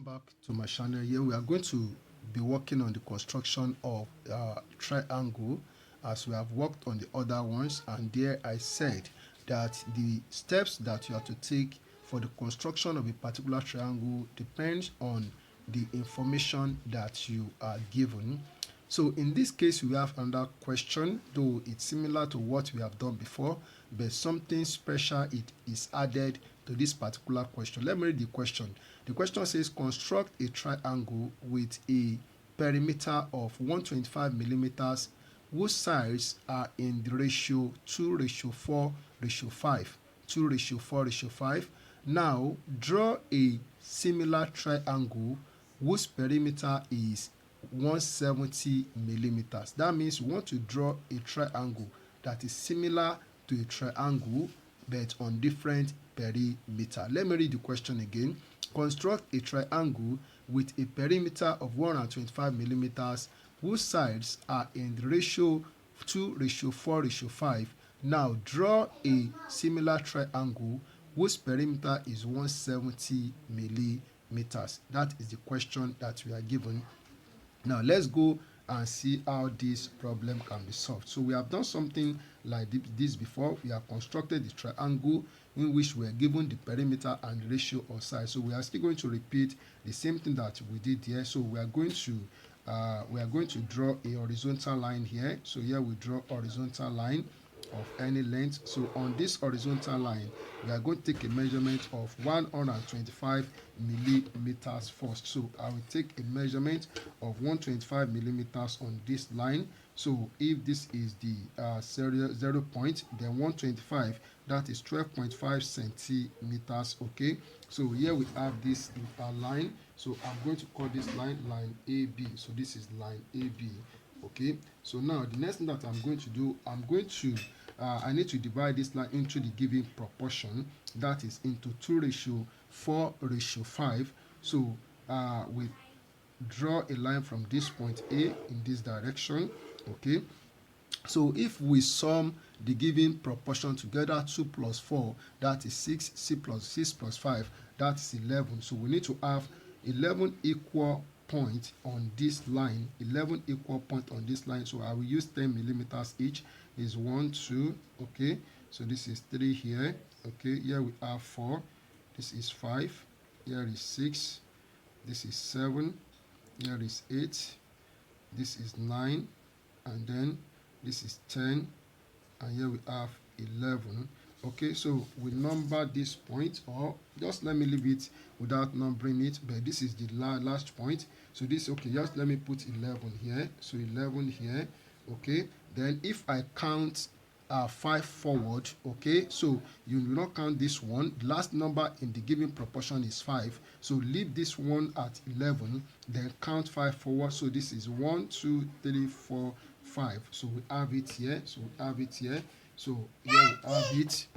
Welcome back to my channel. Here we are going to be working on the construction of triangle, as we have worked on the other ones, and there I said that the steps that you have to take for the construction of a particular triangle depends on the information that you are given. So in this case we have another question, though it's similar to what we have done before, but something special it is added to this particular question. Let me read the question. The question says construct a triangle with a perimeter of 125 millimeters whose sides are in the ratio 2:4:5. 2:4:5. Now draw a similar triangle whose perimeter is 170 millimeters. That means we want to draw a triangle that is similar to a triangle but on different perimeter. Let me read the question again. Construct a triangle with a perimeter of 125 millimeters whose sides are in the ratio 2:4:5. Now draw a similar triangle whose perimeter is 170 millimeters. That is the question that we are given. Now let's go and see how this problem can be solved. So we have done something like this before. We have constructed the triangle in which we are given the perimeter and the ratio of sides. So we are still going to repeat the same thing that we did here. So we are going to draw a horizontal line here. So here we draw horizontal line of any length. So on this horizontal line we are going to take a measurement of 125 millimeters first. So I will take a measurement of 125 millimeters on this line. So if this is the 0 point, then 125, that is 12.5 centimeters. Okay, so here we have this line. So I'm going to call this line AB. So this is line AB. Okay, so now the next thing that I'm going to do, I need to divide this line into the given proportion, that is into 2:4:5. So we draw a line from this point A in this direction. Okay, so if we sum the given proportion together, 2 plus 4, that is 6, 6 plus 5, that is 11. So we need to have 11 equal point on this line. 11 equal point on this line. So I will use 10 millimeters each. Is 1, 2. Okay, so this is 3 here. Okay, here we have 4. This is 5. Here is 6. This is 7. Here is 8. This is 9. And then this is 10. And here we have 11. Okay, so we number this point, or just let me leave it without numbering it, but this is the last point. So this, okay, just let me put 11 here. So 11 here. Okay, then if I count 5 forward, okay, so you will not count this one. The last number in the given proportion is 5, so leave this one at 11, then count 5 forward. So this is 1, 2, 3, 4, 5. So we have it here. So here we have it.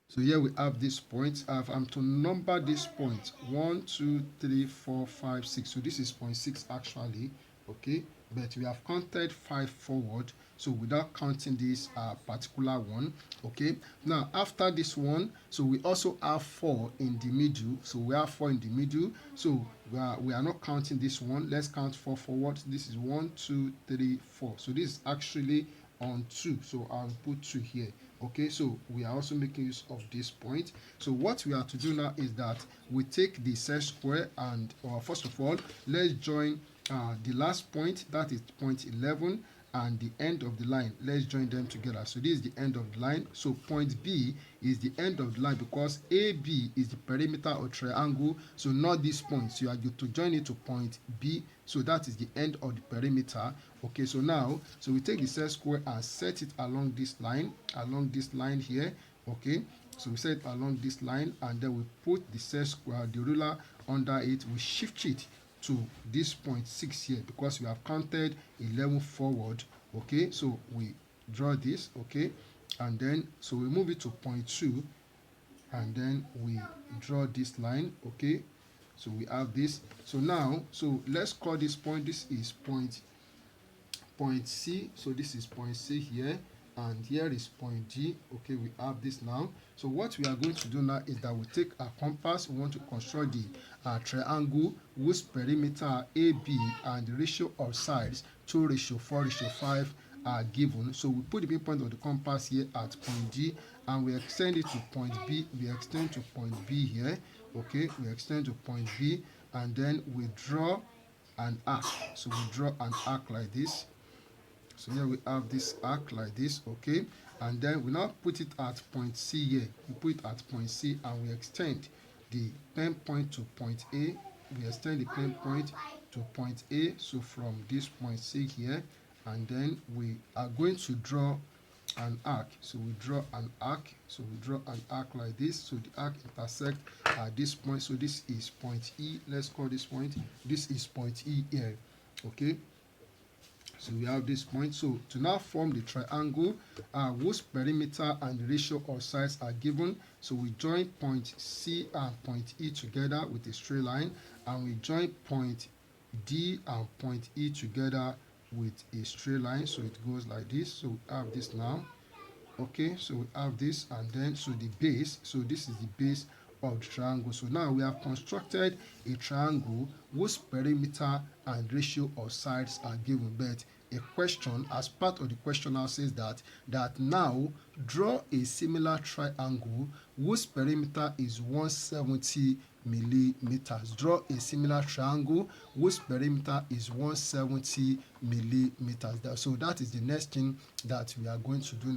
So here we have this point. I'm to number this point 1, 2, 3, 4, 5, 6. So this is point 6 actually. Okay, but we have counted 5 forward, so without counting this particular one. Okay, now after this one, so we also have 4 in the middle. So we have 4 in the middle, so we are not counting this one. Let's count 4 forward. This is 1, 2, 3, 4. So this is actually on 2, so I'll put 2 here. Okay, so we are also making use of this point. So what we have to do now is that we take the set square, and first of all, let's join the last point, that is point 11, and the end of the line. Let's join them together. So this is the end of the line. So point B is the end of the line because AB is the perimeter of triangle, so not this point. So you are going to join it to point B. So that is the end of the perimeter. Okay, so now, so we take the set square and set it along this line here. Okay, so we set it along this line, and then we put the set square, the ruler under it. We shift it to this point 6 here because we have counted 11 forward. Okay, so we draw this. Okay, and then so we move it to point 2, and then we draw this line. Okay, so we have this. So now, so let's call this point, this is point C. So this is point C here. and here is point G. Okay, we have this now. So what we are going to do now is that we take our compass. We want to construct the triangle whose perimeter are AB and the ratio of sides 2:4:5 are given. So we put the midpoint of the compass here at point G, and we extend it to point B. We extend to point B here. Okay, we extend to point B, and then we draw an arc. So we draw an arc like this. So here we have this arc like this, okay, and then we now put it at point C here. We put it at point C, and we extend the pen point to point A. We extend the pen point to point A. So from this point C here, and then we are going to draw an arc. So we draw an arc. So we draw an arc like this. So the arc intersects at this point. So this is point E. Let's call this point. This is point E here. Okay. So we have this point. So to now form the triangle whose perimeter and the ratio of sides are given. So we join point C and point E together with a straight line, and we join point D and point E together with a straight line. So it goes like this. So we have this now. Okay, so we have this, and then so the base. So this is the base of the triangle. So now we have constructed a triangle whose perimeter and ratio of sides are given. But a question as part of the question now says that now draw a similar triangle whose perimeter is 170 millimeters. Draw a similar triangle whose perimeter is 170 millimeters. So that is the next thing that we are going to do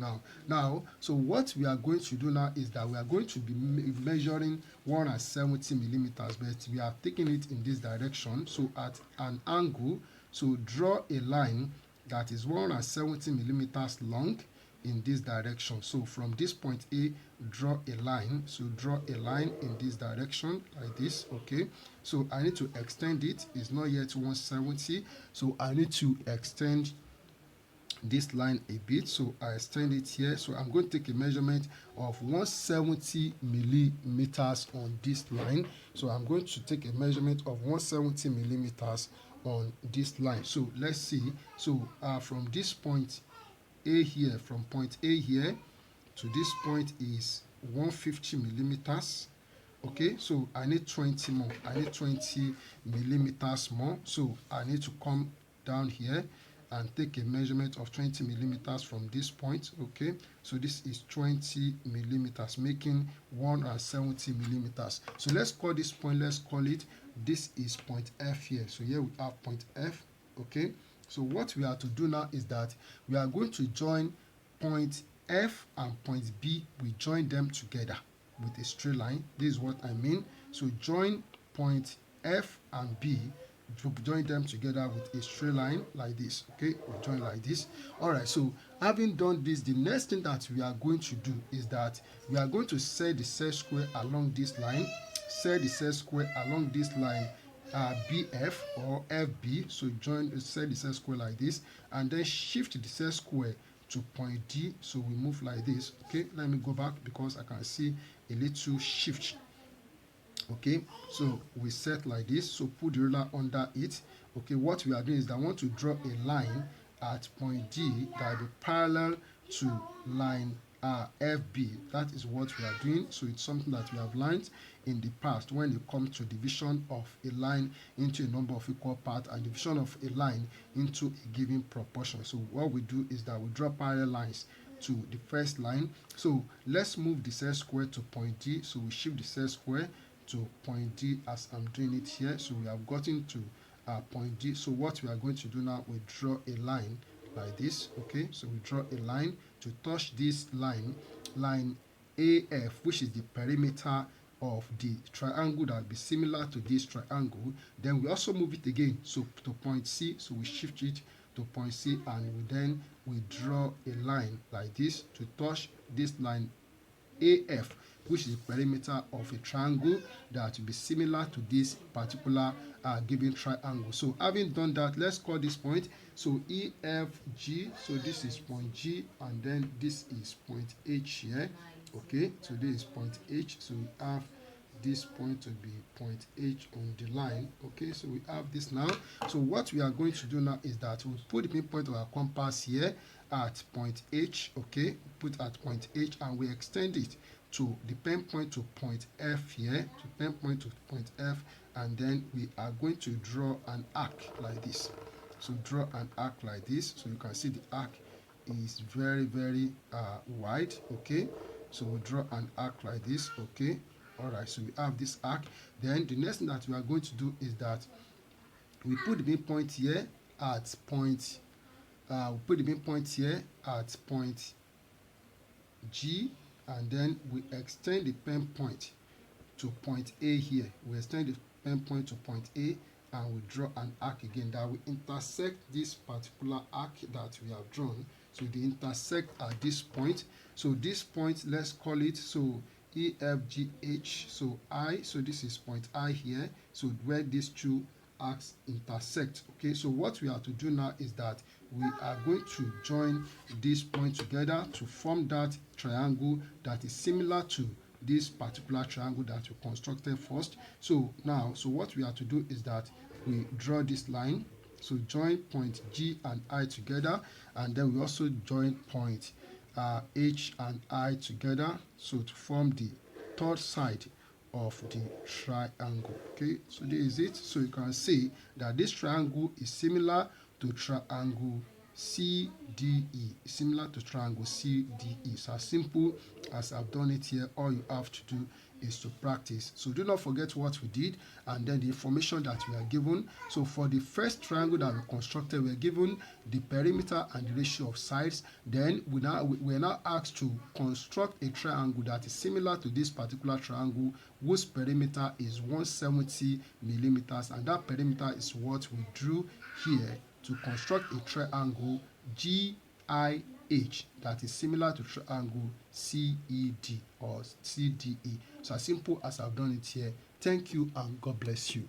now. So what we are going to do now is that we are going to be measuring 170 millimeters, but we are taking it in this direction. So at an angle, so draw a line that is 170 millimeters long in this direction. So from this point A, draw a line. So draw a line in this direction like this. Okay, so I need to extend it. It's not yet 170, so I need to extend this line a bit. So I extend it here. So I'm going to take a measurement of 170 millimeters on this line. So I'm going to take a measurement of 170 millimeters on this line. So let's see. So from this point A here, from point A here to this point is 150 millimeters. Okay, so I need 20 more. I need 20 millimeters more. So I need to come down here and take a measurement of 20 millimeters from this point. Okay, so this is 20 millimeters, making 170 millimeters. So let's call this point, let's call it, this is point F here. So here we have point F. Okay, so what we have to do now is that we are going to join point F and point B. We join them together with a straight line. This is what I mean. So join point F and B, join them together with a straight line like this. Okay, we join like this. All right, so having done this, the next thing that we are going to do is that we are going to set the set square along this line. Set the set square along this line, BF or FB. So set the set square like this, and then shift the set square to point D. So we move like this. Okay, let me go back because I can see a little shift. Okay, so we set like this. So put the ruler under it. Okay, what we are doing is that I want to draw a line at point D that will be parallel to line FB. That is what we are doing. So it's something that we have learned in the past when it comes to division of a line into a number of equal parts and division of a line into a given proportion. So what we do is that we draw parallel lines to the first line. So let's move the set square to point D. So we shift the set square to point D as I'm doing it here. So we have gotten to point D. So what we are going to do now, we draw a line like this. Okay, so we draw a line to touch this line AF, which is the perimeter of the triangle that will be similar to this triangle. Then we also move it again, so to point C. So we shift it to point C, and we draw a line like this to touch this line AF, which is the perimeter of a triangle that will be similar to this particular given triangle. So having done that, let's call this point. So EFG, so this is point G, and then this is point H here. Okay, so this is point H. So we have this point to be point H on the line. Okay, so we have this now. So what we are going to do now is that we'll put the midpoint of our compass here at point H. Okay, put at point H, and we extend it to the pen point to point F here, to pen point to point F, and then we are going to draw an arc like this. So draw an arc like this. So you can see the arc is very wide. Okay, so we draw an arc like this. Okay, all right, so we have this arc. Then the next thing that we are going to do is that we put the midpoint here at point we put the midpoint here at point G, and then we extend the pen point to point A here. We extend the pen point to point A, and we draw an arc again that will intersect this particular arc that we have drawn. So they intersect at this point. So this point, let's call it, so E, F, G, H, so I, so this is point I here, so where these two arcs intersect. Okay, so what we have to do now is that we are going to join this point together to form that triangle that is similar to this particular triangle that we constructed first. So now, so what we have to do is that we draw this line. So join point G and I together, and then we also join point H and I together, so to form the third side of the triangle. Okay, so this is it. So you can see that this triangle is similar to triangle CDE, similar to triangle CDE. So as simple as I've done it here, all you have to do is to practice. So do not forget what we did and then the information that we are given. So for the first triangle that we constructed, we are given the perimeter and the ratio of sides. Then we are now asked to construct a triangle that is similar to this particular triangle, whose perimeter is 170 millimeters, and that perimeter is what we drew here to construct a triangle GIH that is similar to triangle CED or CDE. So as simple as I've done it here. Thank you and God bless you.